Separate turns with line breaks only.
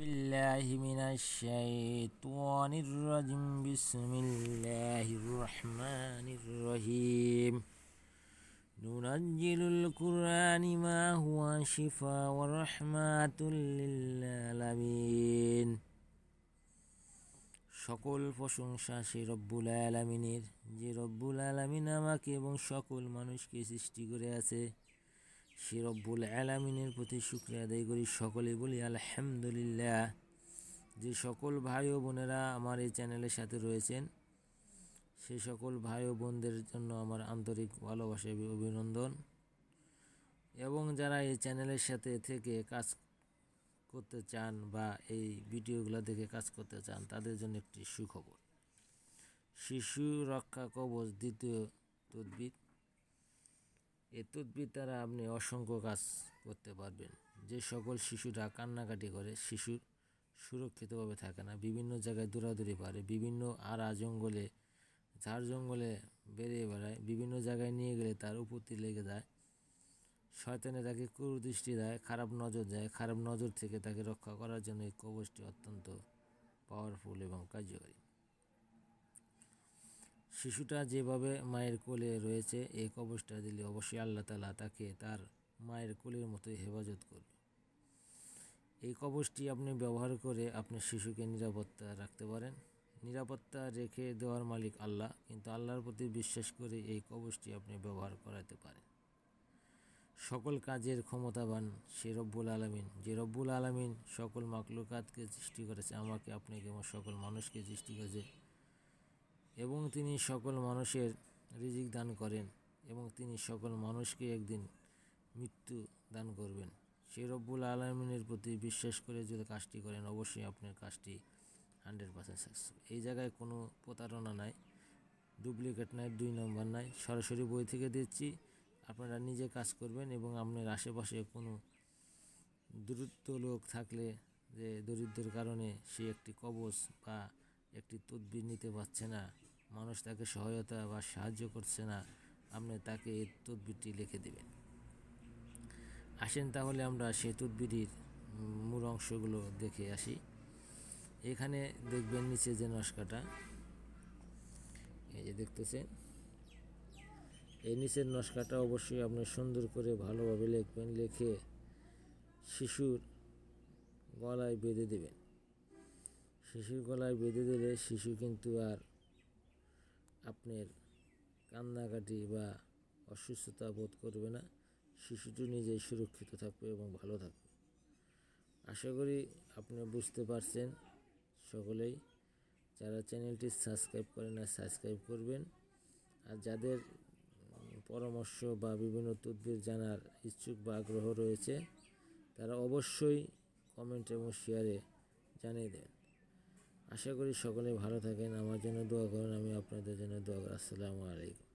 بالله من الشيطان الرجيم بسم الله الرحمن الرحيم ننزل القرآن ما هو شفاء ورحمة للعالمين সকল প্রশংসা সেই রব্বুল আলামিনের, যে রব্বুল আলামিন আমাকে এবং সকল মানুষকে সৃষ্টি করে আছে। সে রব্বুল আলামিনের প্রতি শুকরিয়া আদায় করি, সকলে বলি আলহামদুলিল্লাহ। যে সকল ভাই ও বোনেরা আমার এই চ্যানেলের সাথে রয়েছেন, সেই সকল ভাই ও বোনদের জন্য আমার আন্তরিক ভালোবাসা এবং অভিনন্দন। এবং যারা এই চ্যানেলের সাথে থেকে কাজ করতে চান বা এই ভিডিওগুলো দেখে কাজ করতে চান, তাদের জন্য একটি সুখবর। শিশু রক্ষা কবচ দ্বিতীয় তদবির। এই তদবির দ্বারা আপনি অসংখ্য কাজ করতে পারবেন। যে সকল শিশুরা কান্নাকাটি করে, শিশুর সুরক্ষিতভাবে থাকে না, বিভিন্ন জায়গায় দৌড়াদৌড়ি পারে, বিভিন্ন জঙ্গলে ঝাড় জঙ্গলে বেরিয়ে বেড়ায়, বিভিন্ন জায়গায় নিয়ে গেলে তার উপরতি লেগে যায়, শয়তানে তাকে কুদৃষ্টি দেয়, খারাপ নজর দেয়। খারাপ নজর থেকে তাকে রক্ষা করার জন্য এই কবচটি অত্যন্ত পাওয়ারফুল এবং কার্যকরী। শিশুটা যেভাবে মায়ের কোলে রয়েছে, এই কবচটা দিলে অবশ্যই আল্লাহ তাআলা তাকে তার মায়ের কোলের মতোই হেফাজত করবে। এই কবচটি আপনি ব্যবহার করে আপনার শিশুকে নিরাপত্তা রাখতে পারেন। নিরাপত্তা রেখে দেওয়ার মালিক আল্লাহ, কিন্তু আল্লাহর প্রতি বিশ্বাস করে এই কবচটি আপনি ব্যবহার করাতে পারেন। সকল কাজের ক্ষমতাবান সে রব্বুল আলামিন, যে রব্বুল আলামিন সকল মাখলুকাতকে সৃষ্টি করেছে, আমাকে আপনাকে এবং সকল মানুষকে সৃষ্টি করেছে, এবং তিনি সকল মানুষের রিজিক দান করেন, এবং তিনি সকল মানুষকে একদিন মৃত্যু দান করবেন। সেই রব্বুল আলামিনের প্রতি বিশ্বাস করে যদি কাজটি করেন, অবশ্যই আপনার কাজটি 100% সাকসেস। এই জায়গায় কোনো প্রতারণা নাই, ডুপ্লিকেট নাই, 2 নম্বর নাই, সরাসরি বই থেকে দিচ্ছি। আপনারা নিজে কাজ করবেন এবং আপনার আশেপাশে কোনো দরিদ্র লোক থাকলে, যে দরিদ্রের কারণে সে একটি কবচ বা একটি তদবির নিতে পারছে না, মানুষ তাকে সহায়তা বা সাহায্য করছে না, আপনি তাকে এই তদবিরটি লিখে দেবেন। আসেন তাহলে আমরা সেই তদবিরের মূল অংশগুলো দেখে আসি। এখানে দেখবেন নিচে যে নকশাটা, এই যে দেখতেছেন, এই নিচের নকশাটা অবশ্যই আপনি সুন্দর করে ভালোভাবে লিখবেন। লিখে শিশুর গলায় বেঁধে দেবেন। শিশুর গলায় বেঁধে দিলে শিশু কিন্তু আর আপনার কান্নাকাটি বা অসুস্থতা বোধ করবে না। শিশুটি নিজেই সুরক্ষিত থাকবে এবং ভালো থাকবে। আশা করি আপনি বুঝতে পারছেন সকলেই। যারা চ্যানেলটি সাবস্ক্রাইব করেন না, সাবস্ক্রাইব করবেন। আর যাদের পরামর্শ বা বিভিন্ন তদবির জানার ইচ্ছুক বা আগ্রহ রয়েছে, তারা অবশ্যই কমেন্ট এবং শেয়ারে জানিয়ে দেন। আশা করি সকলে ভালো থাকেন, আমার জন্য দোয়া করেন, আমি আপনাদের জন্য দোয়া করি। আসসালামু আলাইকুম।